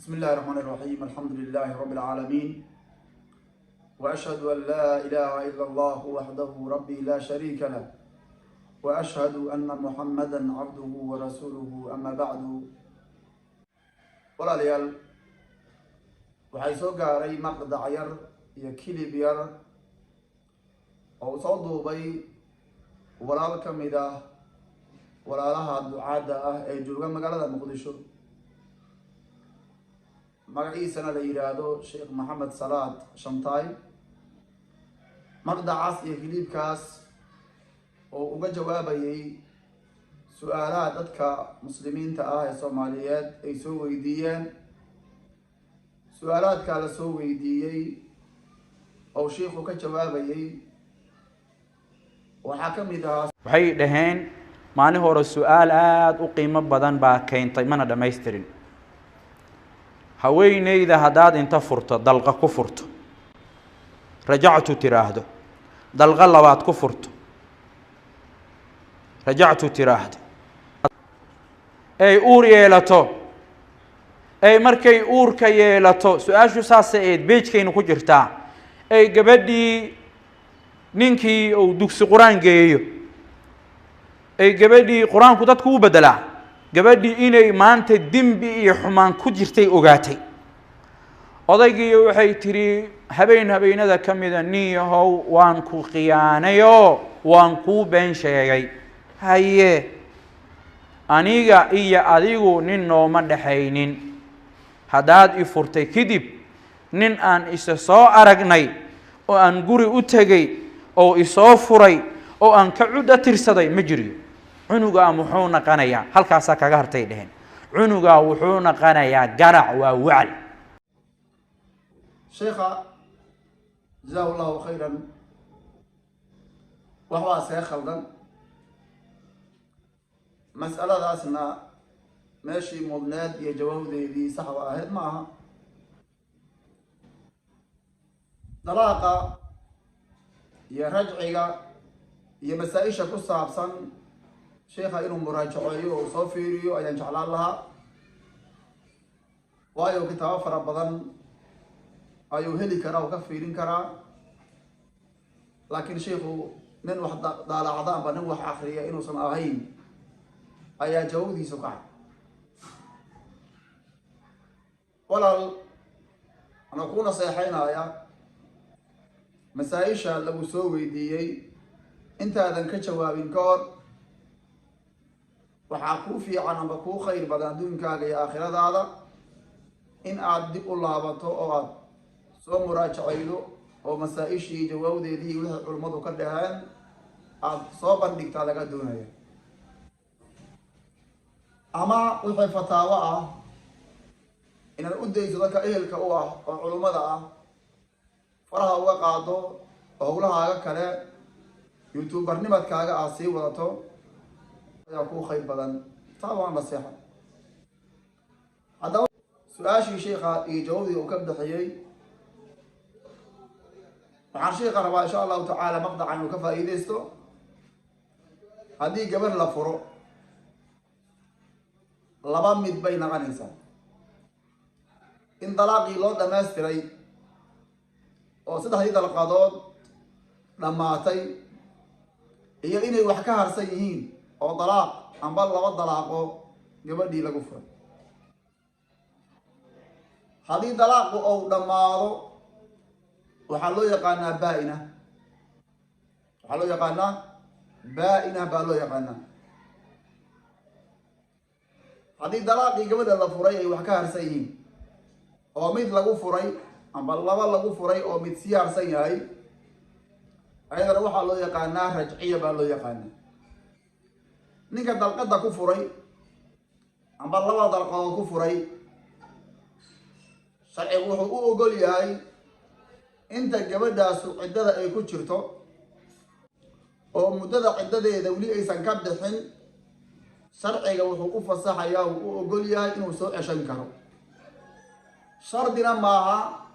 بسم الله الرحمن الرحيم الحمد لله رب العالمين وأشهد أن لا إله إلا الله وحده ربي لا شريك له وأشهد أن محمدا عبده ورسوله أما بعد ولا ليال وحيث قاري مقطع ير يكيلي بير أو صوضوا بي ولا الكمدة ولا لها الدعاء أي جلوة مقالة مقدشو magaciisana la yiraahdo Sheikh Maxamed Salaad Shamtaay maqdacaas iyo hilibkaas oo uga jawaabayay su'aalaha dadka muslimiinta ah ee Soomaaliyeed ay soo weydiiyeen su'aalaadka la soo weydiiyay oo sheekhu ka jawaabayay waxa kamid ah waxay dhaheen maalin hore su'aal aad u qiimo badan baa keentay mana dhameystirin haweeneyda hadaad inta furto dalqa ku furto rajactu tiraahdo dalqa labaad ku furto rajactu tiraahdo ay uur yeelato ay markay uurka yeelato su'aashu saaseed beejkayna ku jirtaa ay gabadhii ninkii uu dugsi quraan geeyo ay gabadhii quraanku dadku u bedelaa gabadhii inay maanta dimbi iyo xumaan ku jirtay ogaatay odaygii waxay tiri habeenada kamida niyahow waan ku qiyaanayo waan ku been sheegay haye aniga iyo adigu nin nooma dhaxaynin hadaad i furtay kadib nin aan isa soo aragnay oo aan guri u tagay oo isoo furay oo aan ka cud tirsaday ma jiro cunuga muxuu naqanayaa halkaas kaga hartay dheheen cunuga wuxuu naqanayaa garac waa wacal sheekha jazakallahu khayran waxa see khaldan mas'aladaasna meeshii mudneed iyo jawaabdeedii saxda ahayd ma aha dalaaqa iyo rajciga iyo masaa'isha ku saabsan sheekha inuu muraajaceeyo oo soo fiiriyo ayaan jeclaan lahaa waayo kitaabo fara badan ayuu heli karaa oo ka fiirin karaa laakiin sheekhu nin wax daalacda amba nin wax akhriya inuusan ahayn ayaa jawaabdiisu kacay walaal ana ku naseexaynaya masaa'isha lagu soo weydiiyey intaadan ka jawaabin ka hor waxaa kuu fiican amba kuu khayr badan adduunkaaga iyo aakhiradaada in aad dib u laabato oo aad soo muraajacaydo oo masaa'ishii jawaabdeedii iyo wixii culimmadu ka dhaheen aad soo bandhigtaa laga doonaya ama wixii fataawo ah inaad u dayso dadka ehelka u ah oo culimmada ah faraha uga qaado oo howlahaaga kale youtubernimadkaaga aad sii wadato ayaa kuu khayr badan taa waa nasiixa haddaba su-aashii sheekha iyo jawaabdii uu ka bixiyey waxaan sheekha rabaa insha allahu tacaala maqdacan inuu ka faa'iidaysto haddii gabar la furo laba mid bay naqanaysaa in dalaaqii loo dhamaystiray oo saddexdii dalqadood dhammaatay iyo inay wax ka harsan yihiin oo dalaaq amba laba dalaaqo gabadhii lagu furay haddii dalaaqu uu dhammaado waxaa loo yaqaanaa baa-ina waxaa loo yaqaanaa baa-ina baa loo yaqaanaa haddii dalaaqii gabadha la furay ay wax ka harsan yihiin oo mid lagu furay amba laba lagu furay oo mid sii harsan yahay ayadana waxaa loo yaqaanaa rajciya baa loo yaqaanaa ninka dalqada ku furay amba laba dalqadood ku furay sharcigu wuxuu u ogol yahay inta gabadhaasu ciddada ay ku jirto oo muddada ciddadeeda weli aysan ka bixin sharciga wuxuu u fasaxayaa uu u ogol yahay inuu soo ceshan karo shardina maaha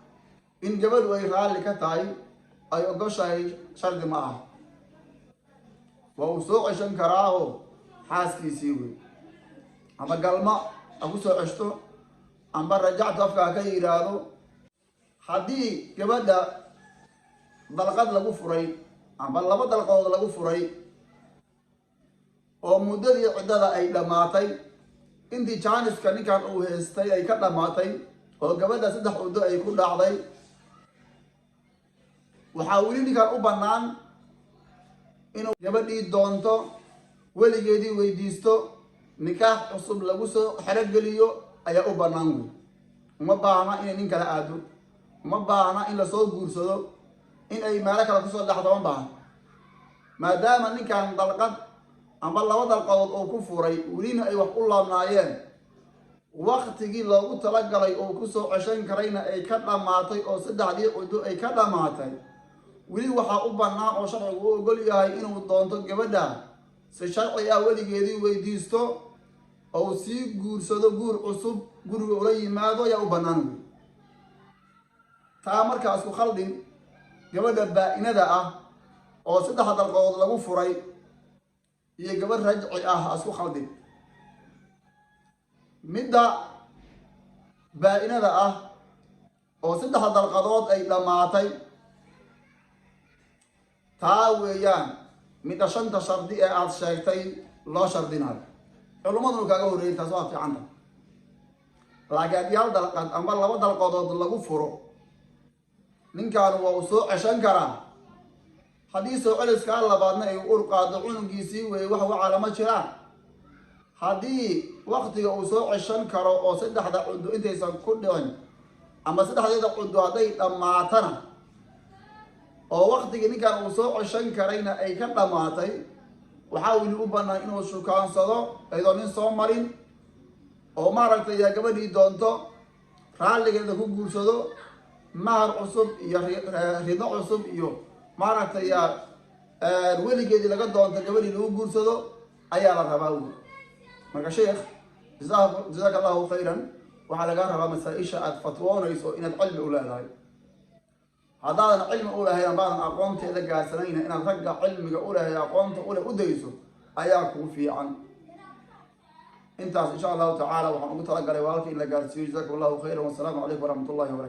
in gabadhu ay raalli ka tahay ay ogoshahay shardi ma aha waa uu soo ceshan karaa oo xaaskiisii wey ama galma ha ku soo ceshto amba rajactu afkaa ka yidhaahdo haddii gabadha dalqad lagu furay amba laba dalqadood lagu furay oo muddadii ciddada ay dhammaatay intii jaaniska ninkan uu haystay ay ka dhammaatay oo gabadha 3 cuddo ay ku dhacday waxaa weli ninkan u bannaan inuu gabadhii doonto weligeedii weydiisto nikaax cusub lagu soo xerogeliyo ayaa u bannaan wey uma baahna inay nin kala aado uma baahna in lasoo guursado in ay meelo kale kusoo dhaxdo ma baahna maadaama ninkan dalqad amba 2 dalqadood oo ku furay welina ay wax u laabnaayeen waqtigii loogu talagalay oo kusoo ceshan karayna ay ka dhammaatay oo 3 cuddo ay ka dhammaatay weli waxaa u bannaan oo sharcigu u ogol yahay inuu doonto gabadha si sharci ah weligeedii weydiisto oo sii guursado guur cusub guriga ula yimaado ayaa u bannaan wey taa markaas ku khaldin gabadha baa-inada ah oo 3 dalqadood lagu furay iyo gabadh rajci ah isku khaldin midda baa-inada ah oo 3 dalqadood ay dhammaatay taa weeyaan midda 5 shardi ee aad sheegtay loo shardinayo culummaduna kaaga horreeyay taas waa fiicanta laakiin haddii 1 dalqad amba 2 dalqadood lagu furo ninkan waa uu soo ceshan karaa haddii soo celiskaa labaadna ay ur qaado cunugiisii weeye wax wacala ma jiraan haddii waqtiga uu soo ceshan karo oo 3 cuddo intaysan ku dhicin ama 3 cuddo hadday dhammaatana oo waqtigii ninkan uu soo ceshan karayna ay ka dhammaatay waxaa weli u bannaan inuu shukaansado iyadoo nin soo marin oo maaragtay yaa gabadhii doonto raalligeeda ku guursado mahar cusub iyo rido cusub iyo maaragtay yaa weligeedii laga doonto gabadhii lagu guursado ayaa la rabaa wey marka sheekh jazaaka allahu khayran waxaa lagaa rabaa masaa-isha aad fatwoonayso inaad cilmi u leedahay haddaadan cilmi u lahayn ambaadan aqoonteeda gaarsanayna inaad ragga cilmiga u lehay aqoonta ule u dayso ayaa kugu fiican intaas insha allahu tacaala waxaan ugu talagalay waa halka in la gaarsiiyo jazakum allahu khayran wasalaamu calaykum waraxmat ullahi wabarakatu